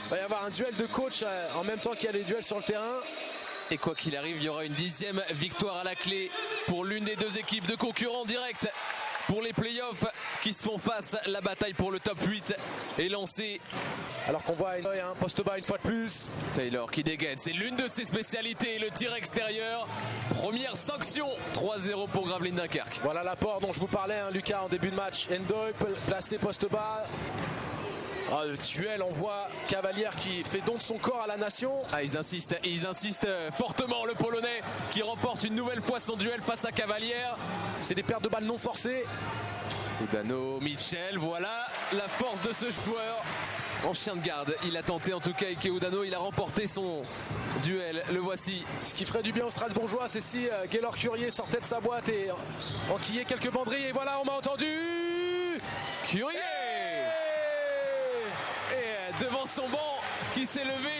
Il va y avoir un duel de coach en même temps qu'il y a les duels sur le terrain. Et quoi qu'il arrive, il y aura une 10e victoire à la clé pour l'une des deux équipes de concurrents directs pour les playoffs qui se font face. La bataille pour le top 8 est lancée. Alors qu'on voit un poste bas une fois de plus. Taylor qui dégaine, c'est l'une de ses spécialités, le tir extérieur. Première sanction, 3-0 pour Gravelines Dunkerque. Voilà l'apport dont je vous parlais, Lucas, en début de match. Endoy placé poste bas. Le duel, on voit Cavalière qui fait don de son corps à la nation. Ils insistent fortement, le Polonais qui remporte une nouvelle fois son duel face à Cavalière. C'est des pertes de balles non forcées. Udano, Mitchell, voilà la force de ce joueur. En chien de garde, il a tenté en tout cas Ike Udano, il a remporté son duel, le voici. Ce qui ferait du bien aux Strasbourgeois, c'est si Gaylor Curier sortait de sa boîte et enquillait quelques banderilles. Et voilà, on m'a entendu. Curier et devant son banc qui s'est levé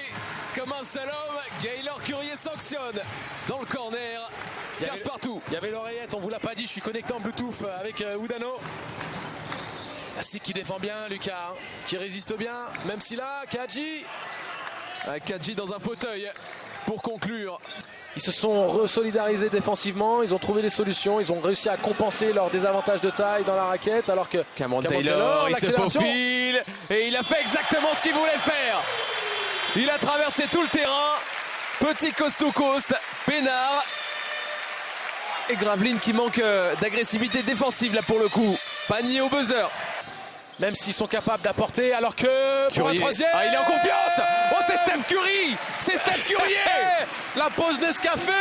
comme un seul homme, Gaylor Curier sanctionne dans le corner. Casse partout. Il y avait l'oreillette, on vous l'a pas dit, je suis connecté en Bluetooth avec Udano. Asik qui défend bien, Lucas, qui résiste bien, même si là, Kadji. Kadji dans un fauteuil pour conclure. Ils se sont resolidarisés défensivement, ils ont trouvé des solutions, ils ont réussi à compenser leur désavantage de taille dans la raquette, alors que Cameron Taylor, il se faufile et il a fait exactement ce qu'il voulait faire. Il a traversé tout le terrain, petit coast-to-coast, peinard. Et Gravelines qui manque d'agressivité défensive là pour le coup. Panier au buzzer. Même s'ils sont capables d'apporter, alors que pour un troisième. Il est en confiance. Oh, c'est Steph Curry. C'est Steph Currier. La pause Nescafé.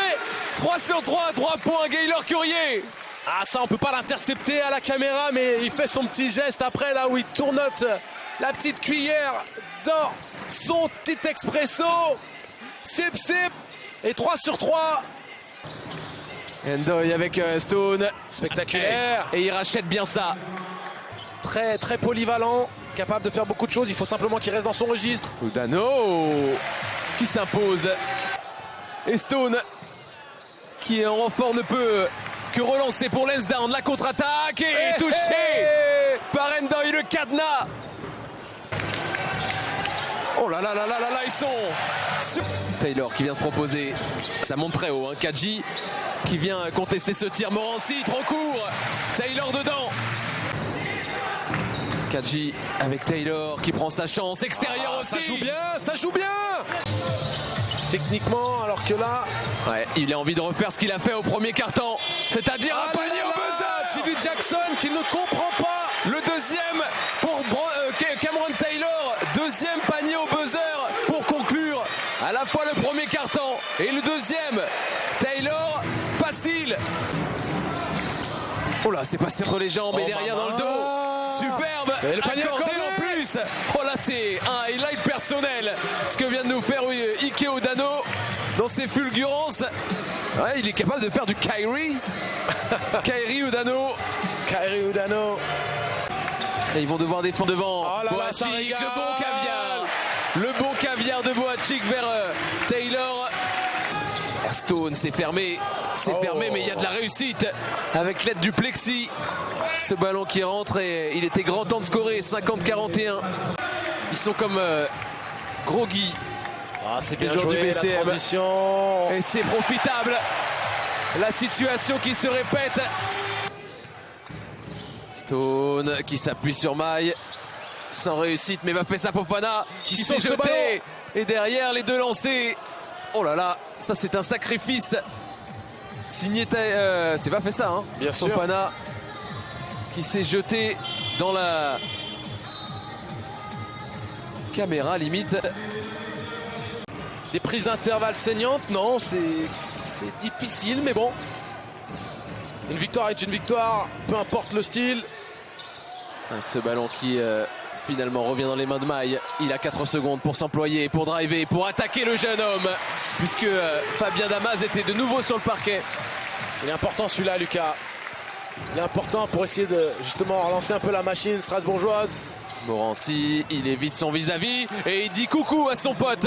3 sur 3, 3 points Gaylor Currier. Ah, ça on peut pas l'intercepter à la caméra, mais il fait son petit geste après là où il tournote la petite cuillère dans son petit expresso. Sip sip. Et 3 sur 3. Endoy avec Stone. Spectaculaire. Et il rachète bien ça. Très très polyvalent, capable de faire beaucoup de choses, il faut simplement qu'il reste dans son registre. Udano qui s'impose. Et Stone qui est en renfort ne peut que relancer pour Lansdowne. La contre-attaque et touché par Endoy, le cadenas. Oh là là là là là là, ils sont... Taylor qui vient se proposer. Ça monte très haut, Kadji qui vient contester ce tir. Morancy, trop court. Taylor dedans. Kadji avec Taylor qui prend sa chance. Extérieur aussi. Ça joue bien, ça joue bien. Techniquement, alors que là... Ouais, il a envie de refaire ce qu'il a fait au premier quart-temps. C'est-à-dire un panier au buzzer. Chidi Jackson qui ne comprend pas. Le deuxième pour Cameron Taylor. Deuxième panier au buzzer pour conclure à la fois le premier quart-temps et le deuxième. Taylor, facile. Oh là, c'est passé entre les jambes et derrière dans le dos. Superbe. Et le panier accordé en plus. Oh là, c'est un highlight personnel. Ce que vient de nous faire Ike Udano dans ses fulgurances. Ouais, il est capable de faire du Kyrie. Kyrie Udano. Kyrie Udano. Et ils vont devoir défendre devant. Oh là là, Boachik, le bon caviar. Le bon caviar de Boachik vers Taylor. Stone, c'est fermé. C'est fermé, mais il y a de la réussite avec l'aide du plexi. Ce ballon qui rentre et il était grand temps de scorer. 50-41. Ils sont comme groggy. Ah, c'est bien joué, joué, du BCM. la transition. Et c'est profitable. La situation qui se répète. Stone qui s'appuie sur Maille. Sans réussite, mais va faire sa Fofana qui s'est jeté. Et derrière, les deux lancés. Oh là là, ça c'est un sacrifice. Signé, c'est pas fait ça, Bien sûr. Fofana qui s'est jeté dans la caméra limite. Des prises d'intervalle saignantes, non, c'est difficile, mais bon. Une victoire est une victoire, peu importe le style. Avec ce ballon qui finalement revient dans les mains de Maille. Il a 4 secondes pour s'employer, pour driver, pour attaquer le jeune homme. Puisque Fabien Damas était de nouveau sur le parquet. Il est important celui-là, Lucas. Il est important pour essayer de justement relancer un peu la machine strasbourgeoise. Morancy, il évite son vis-à-vis et il dit coucou à son pote.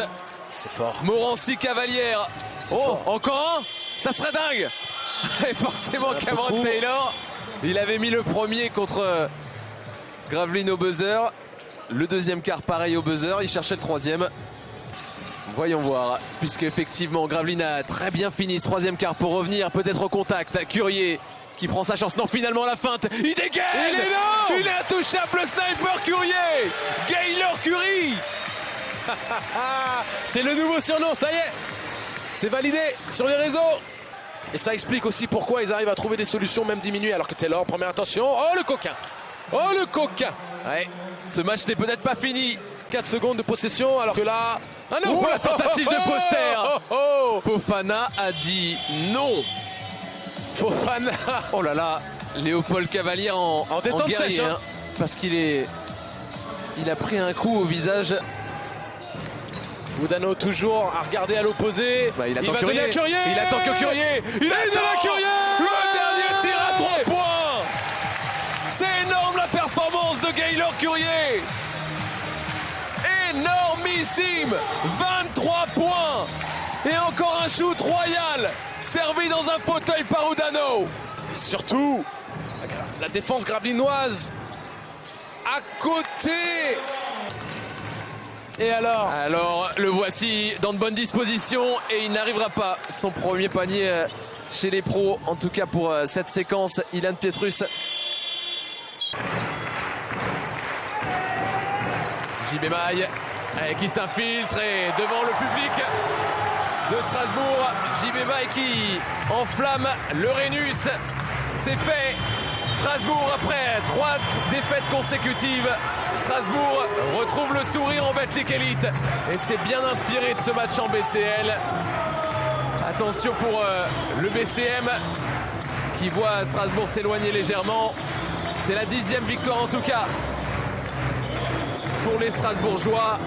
C'est fort. Morancy Cavalière. Oh, fort. encore un? Ça serait dingue. Et forcément Cameron Taylor. Il avait mis le premier contre Gravelines au buzzer. Le deuxième quart pareil au buzzer, il cherchait le troisième. Voyons voir, puisque effectivement Gravelines a très bien fini ce troisième quart pour revenir peut-être au contact. Courrier qui prend sa chance, non finalement la feinte, il dégaine. Il est intouchable le sniper Courrier. Gaylor Curry. C'est le nouveau surnom, ça y est. C'est validé sur les réseaux. Et ça explique aussi pourquoi ils arrivent à trouver des solutions même diminuées alors que Taylor, première intention, oh le coquin. Oh le coquin. Ouais, ce match n'est peut-être pas fini. 4 secondes de possession alors que là... Ah non, la tentative de poster. Fofana a dit non. Fofana. Oh là là, Léopold Cavalier en détente guerrier, sèche, hein. Parce qu'il a pris un coup au visage. Oudano toujours à regarder à l'opposé. Bah, il attend va donner à Courrier. Il attend que Courrier. Il a donné à Courrier. Le dernier tir à 3 points. C'est énorme la performance de Gaylor Courrier. Énormissime. 23 points. Et encore un shoot royal. Servi dans un fauteuil par Oudano. Et surtout, la défense gravelinoise à côté. Et alors le voici dans de bonnes dispositions et il n'arrivera pas son premier panier chez les pros, en tout cas pour cette séquence. Ilan Pietrus. JB Maille qui s'infiltre et devant le public de Strasbourg, JB Maille qui enflamme le Rhenus. C'est fait. Strasbourg, après 3 défaites consécutives, Strasbourg retrouve le sourire en Betclic Elite et c'est bien inspiré de ce match en BCL. Attention pour le BCM qui voit Strasbourg s'éloigner légèrement. C'est la 10e victoire en tout cas pour les Strasbourgeois.